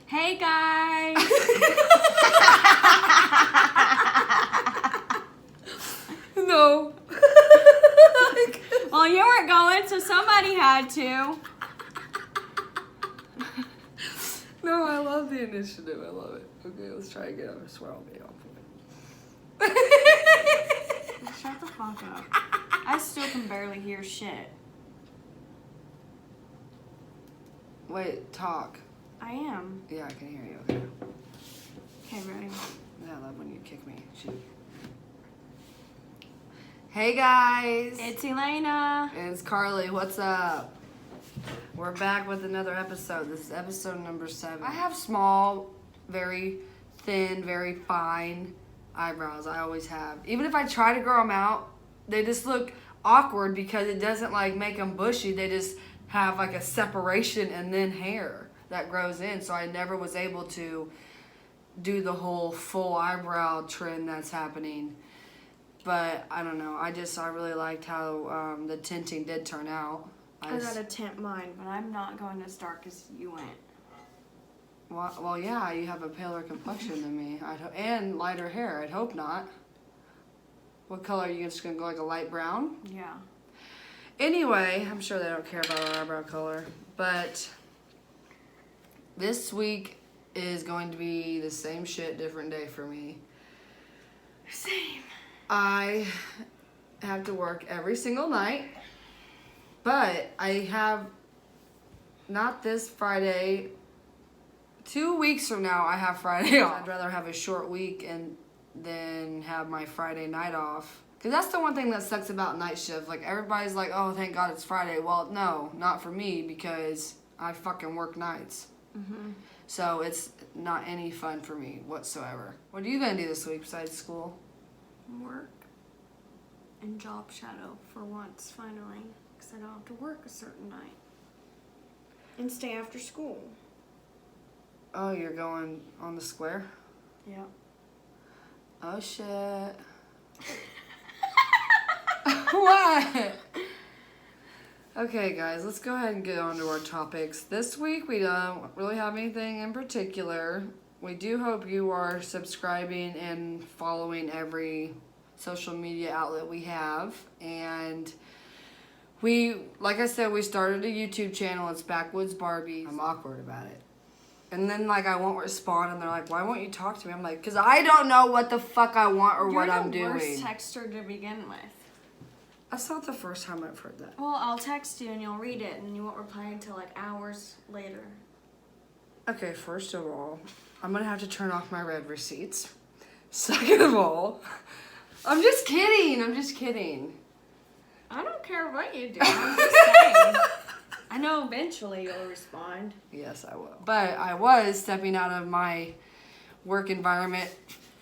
Hey guys! No. Well, you weren't going, so somebody had to. No, I love the initiative. I love it. Okay, let's try again. I swear I'll be on point. Shut the fuck up. I still can barely hear shit. Wait, talk. I am. Yeah, I can hear you. Okay. Okay, ready? Yeah, I love when you kick me. Shoot. Hey guys. It's Elena. And it's Carly. What's up? We're back with another episode. This is episode number 7. I have small, very thin, very fine eyebrows. I always have. Even if I try to grow them out, they just look awkward because it doesn't like make them bushy. They just have like a separation and then hair that grows in. So I never was able to do the whole full eyebrow trend that's happening. But I don't know. I really liked how the tinting did turn out. I gotta tint mine, but I'm not going as dark as you went. Well, yeah, you have a paler complexion than me. And lighter hair. I'd hope not. What color are you just gonna go, like a light brown? Yeah. Anyway, I'm sure they don't care about our eyebrow color. But this week is going to be the same shit, different day for me. Same. I have to work every single night, but I have not this Friday. 2 weeks from now, I have Friday off. I'd rather have a short week and then have my Friday night off. Because that's the one thing that sucks about night shift. Like, everybody's like, oh, thank God it's Friday. Well, no, not for me because I fucking work nights. Mm-hmm. So it's not any fun for me whatsoever. What are you going to do this week besides school? Work and job shadow for once, finally. Because I don't have to work a certain night. And stay after school. Oh, you're going on the square? Yeah. Oh, shit. What? Okay, guys, let's go ahead and get on to our topics. This week, we don't really have anything in particular. We do hope you are subscribing and following every social media outlet we have. And we, like I said, we started a YouTube channel. It's Backwoods Barbies. I'm awkward about it. And then, like, I won't respond, and they're like, why won't you talk to me? I'm like, because I don't know what the fuck I want or what I'm doing. You're the worst texter to begin with. That's not the first time I've heard that. Well, I'll text you, and you'll read it, and you won't reply until, like, hours later. Okay, first of all, I'm going to have to turn off my red receipts. Second of all, I'm just kidding. I don't care what you do. I'm just saying. I know eventually you'll respond. Yes, I will. But I was stepping out of my work environment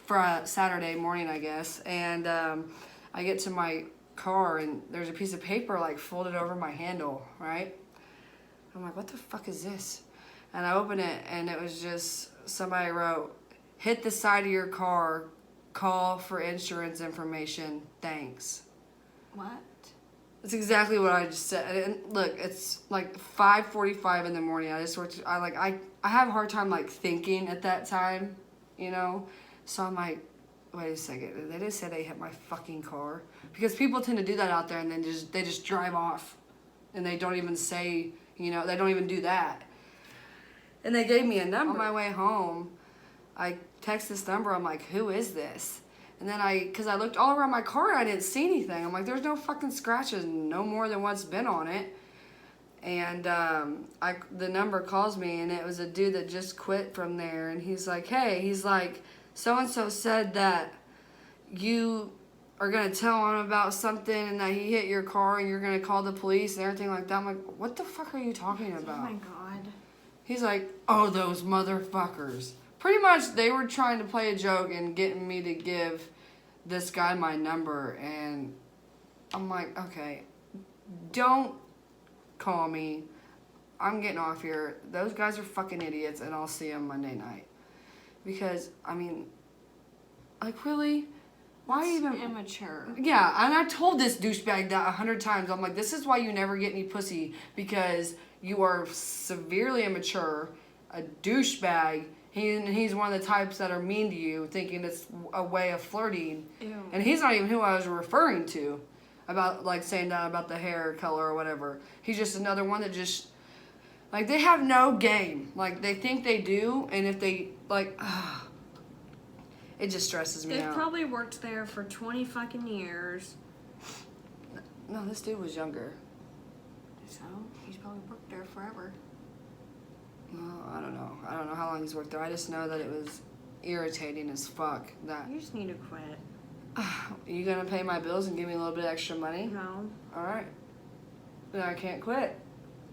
for Saturday morning, I guess. And I get to my car, and there's a piece of paper, like, folded over my handle, right? I'm like, what the fuck is this? And I open it, and it was just somebody wrote, hit the side of your car, call for insurance information, thanks. What? That's exactly what I just said. And look, it's like 5:45 in the morning. I have a hard time like thinking at that time, you know? So I'm like, wait a second. They just said they hit my fucking car. Because people tend to do that out there, and then they just drive off. And they don't even say, you know, they don't even do that. And they gave me a number. On my way home, I text this number. I'm like, who is this? And then because I looked all around my car and I didn't see anything. I'm like, there's no fucking scratches, no more than what's been on it. And the number calls me, and it was a dude that just quit from there. And he's like, hey, so-and-so said that you are going to tell him about something and that he hit your car and you're going to call the police and everything like that. I'm like, what the fuck are you talking about? Oh, my God. He's like, oh, those motherfuckers. Pretty much, they were trying to play a joke and getting me to give this guy my number. And I'm like, okay, don't call me. I'm getting off here. Those guys are fucking idiots, and I'll see them Monday night. Because, I mean, like, really? Why That's even? immature. Yeah, and I told this douchebag that 100 times. I'm like, this is why you never get any pussy, because you are severely immature. a douchebag. He's one of the types that are mean to you, thinking it's a way of flirting. Ew. And he's not even who I was referring to about, like, saying that about the hair color or whatever. He's just another one that just, like, they have no game. Like, they think they do, and if they, like, it just stresses me They've out. probably worked there for 20 fucking years. No, this dude was younger. So, he's probably worked there forever. Well, I don't know. I don't know how long he's worked there. I just know that it was irritating as fuck. That You just need to quit. you gonna pay my bills and give me a little bit extra money? No. All right. Then I can't quit.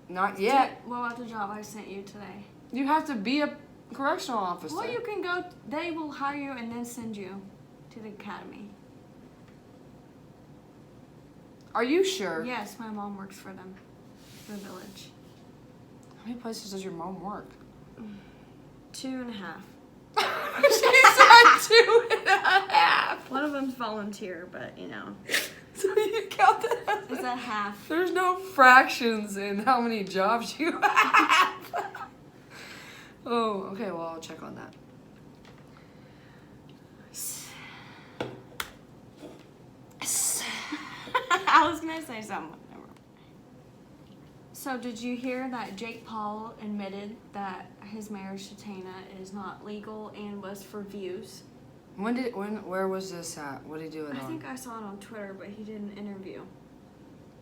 Not yet. What about the job I sent you today? You have to be a correctional officer. Well, you can go. They will hire you and then send you to the academy. Are you sure? Yes, my mom works for them, the village. How many places does your mom work? 2.5. She said 2.5. One of them's volunteer, but you know. So you count that It's a half. There's no fractions in how many jobs you have. Oh, okay, well, I'll check on that. I was gonna say something. Never mind. So, did you hear that Jake Paul admitted that his marriage to Tana is not legal and was for views? Where was this at? What did he do it I on? think I saw it on Twitter, but he did an interview.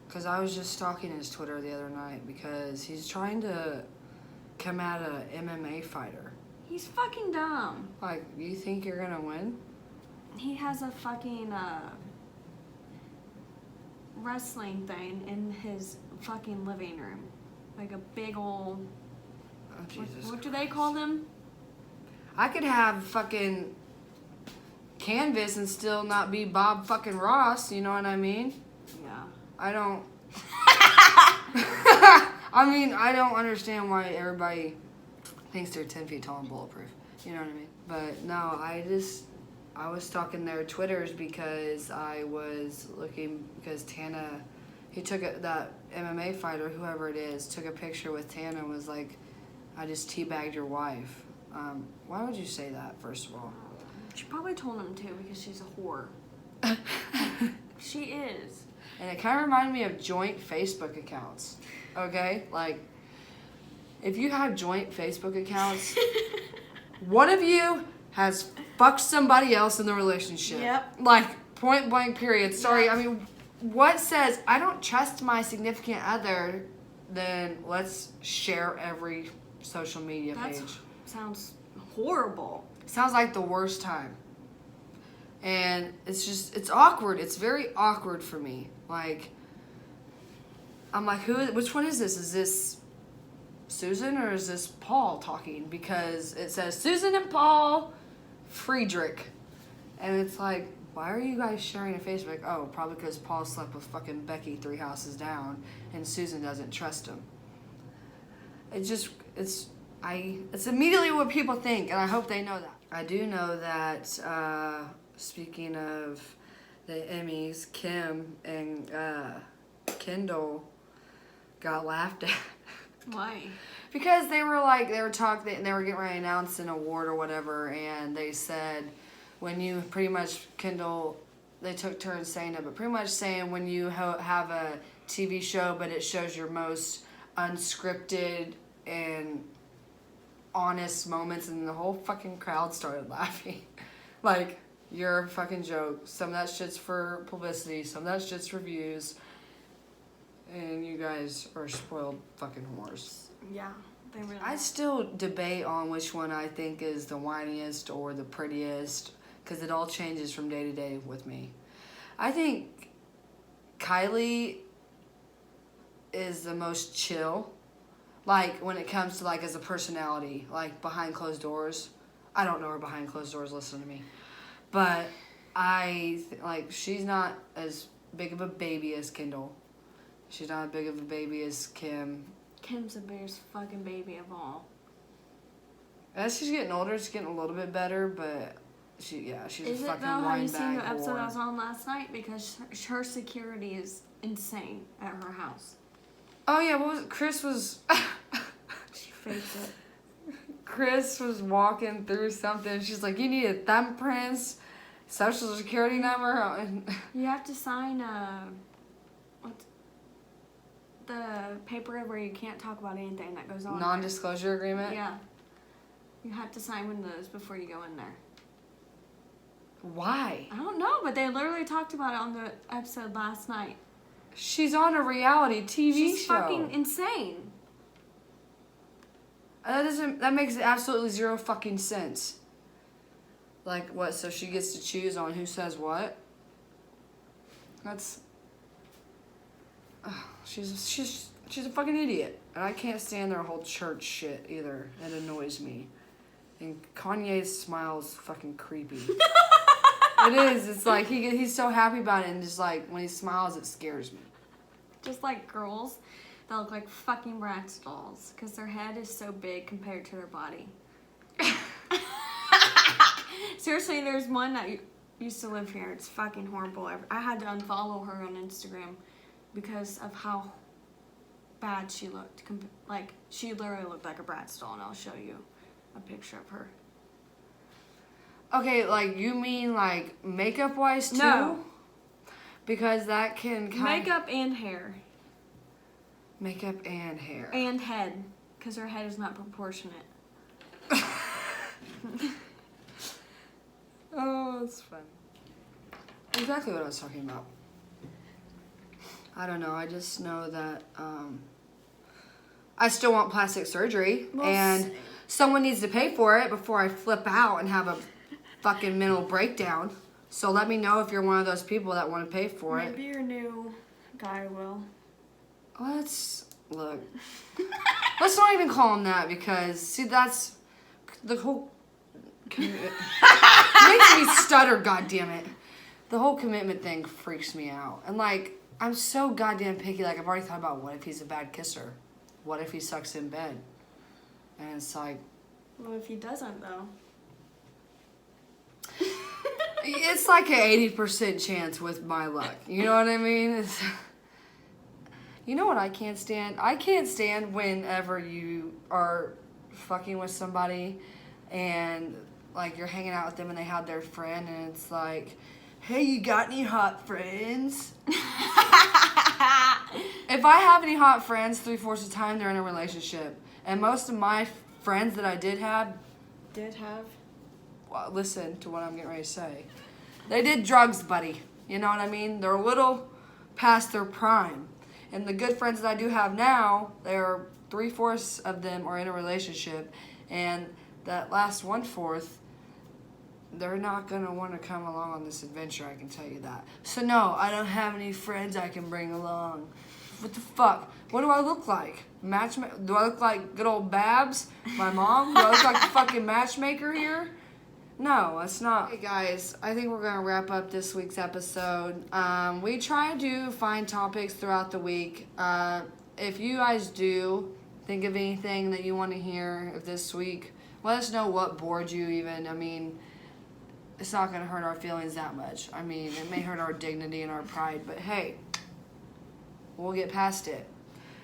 Because I was just stalking his Twitter the other night because he's trying to come at a MMA fighter. He's fucking dumb. Like, you think you're gonna win? He has a fucking wrestling thing in his fucking living room. Like a big old... Oh, Jesus What do they call them? I could have fucking canvas and still not be Bob fucking Ross, you know what I mean? Yeah. I don't... I mean, I don't understand why everybody thinks they're 10 feet tall and bulletproof. You know what I mean? But no, I was stalking their Twitters because I was looking, because Tana, he took that MMA fighter, whoever it is, took a picture with Tana and was like, I just teabagged your wife. Why would you say that, first of all? She probably told him to because she's a whore. She is. And it kind of reminded me of joint Facebook accounts. Okay? Like, if you have joint Facebook accounts, one of you has fucked somebody else in the relationship. Yep. Like, point blank, period. Sorry, Yep. I mean, what says I don't trust my significant other, then let's share every social media That page. sounds horrible. Sounds like the worst time. And it's awkward. It's very awkward for me. Like, I'm like, which one is this? Is this Susan or is this Paul talking? Because it says Susan and Paul Friedrich. And it's like, why are you guys sharing a Facebook? Oh, probably because Paul slept with fucking Becky 3 houses down and Susan doesn't trust him. It's immediately what people think, and I hope they know that. I do know that, speaking of the Emmys, Kim and Kendall got laughed at. Why? Because they were getting ready to announce an award or whatever, and they said, when you pretty much, Kendall, they took turns saying it, but pretty much saying when you have a TV show, but it shows your most unscripted and honest moments, and the whole fucking crowd started laughing. Like, you're a fucking joke. Some of that shit's for publicity, some of that shit's for views, and you guys are spoiled fucking whores. Yeah, they really I still debate on which one I think is the whiniest or the prettiest, because it all changes from day to day with me. I think Kylie is the most chill, like when it comes to like as a personality, like behind closed doors. I don't know her behind closed doors, listen to me. But she's not as big of a baby as Kendall. She's not as big of a baby as Kim. Kim's the biggest fucking baby of all. As she's getting older, it's getting a little bit better, but she's Is a it fucking though? Have wine you seen the bag episode I whore. was on last night? Because her security is insane at her house. Oh yeah, what was it? Chris was She faked it. Chris was walking through something. She's like, you need a thumbprints, social security number. You have to sign what's the paper where you can't talk about anything that goes on. Non-disclosure agreement? Yeah. You have to sign one of those before you go in there. Why? I don't know, but they literally talked about it on the episode last night. She's on a reality TV She's show. fucking insane. That makes absolutely zero fucking sense. Like what? So she gets to choose on who says what? That's. She's a fucking idiot, and I can't stand their whole church shit either. It annoys me. And Kanye's smile's fucking creepy. It is. It's like he's so happy about it, and just like when he smiles, it scares me. Just like girls that look like fucking Bratz dolls because their head is so big compared to their body. Seriously, there's one that used to live here. It's fucking horrible. I had to unfollow her on Instagram because of how bad she looked. Like, she literally looked like a Bratz doll, and I'll show you a picture of her. Okay, like, you mean, like, makeup-wise, too? No. Because that can Makeup and hair. Makeup and hair. And head, because her head is not proportionate. Oh, that's fun. Exactly what I was talking about. I don't know. I just know that I still want plastic surgery, and someone needs to pay for it before I flip out and have a fucking mental breakdown. So let me know if you're one of those people that want to pay for it. Maybe your new guy will. Let's look. Let's not even call him that, because see, that's the whole commitment. Makes me stutter. Goddamn it! The whole commitment thing freaks me out, and like I'm so goddamn picky. Like I've already thought about what if he's a bad kisser, what if he sucks in bed, and it's like, Well, if he doesn't, though. it's like an 80% chance with my luck. You know what I mean? You know what I can't stand? I can't stand whenever you are fucking with somebody and like you're hanging out with them and they have their friend and it's like, hey, you got any hot friends? If I have any hot friends, 3/4 of the time they're in a relationship. And most of my friends that I did have, well, listen to what I'm getting ready to say. They did drugs, buddy. You know what I mean? They're a little past their prime. And the good friends that I do have now, they're 3/4 of them are in a relationship. And that last 1/4, they're not going to want to come along on this adventure, I can tell you that. So no, I don't have any friends I can bring along. What the fuck? What do I look like? Do I look like good old Babs, my mom? Do I look like the fucking matchmaker here? No, it's not. Hey guys, I think we're gonna wrap up this week's episode. We try to find topics throughout the week. If you guys do think of anything that you want to hear of this week, let us know what bored you even. I mean, it's not gonna hurt our feelings that much. I mean, it may hurt our dignity and our pride, but hey, we'll get past it.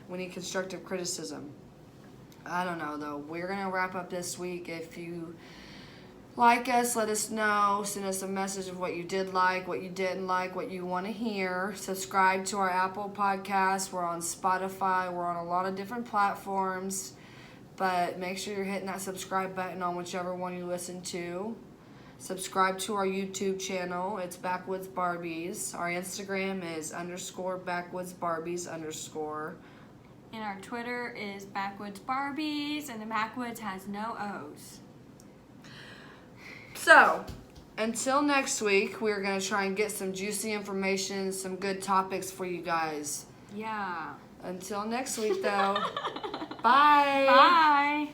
We need constructive criticism. I don't know though. We're gonna wrap up this week. If you like us, let us know. Send us a message of what you did like, what you didn't like, what you want to hear. Subscribe to our Apple Podcast. We're on Spotify. We're on a lot of different platforms. But make sure you're hitting that subscribe button on whichever one you listen to. Subscribe to our YouTube channel. It's Backwoods Barbies. Our Instagram is _Backwoods Barbies _ And our Twitter is Backwoods Barbies, and the Backwoods has no O's. So, until next week, we're going to try and get some juicy information, some good topics for you guys. Yeah. Until next week, though. Bye. Bye.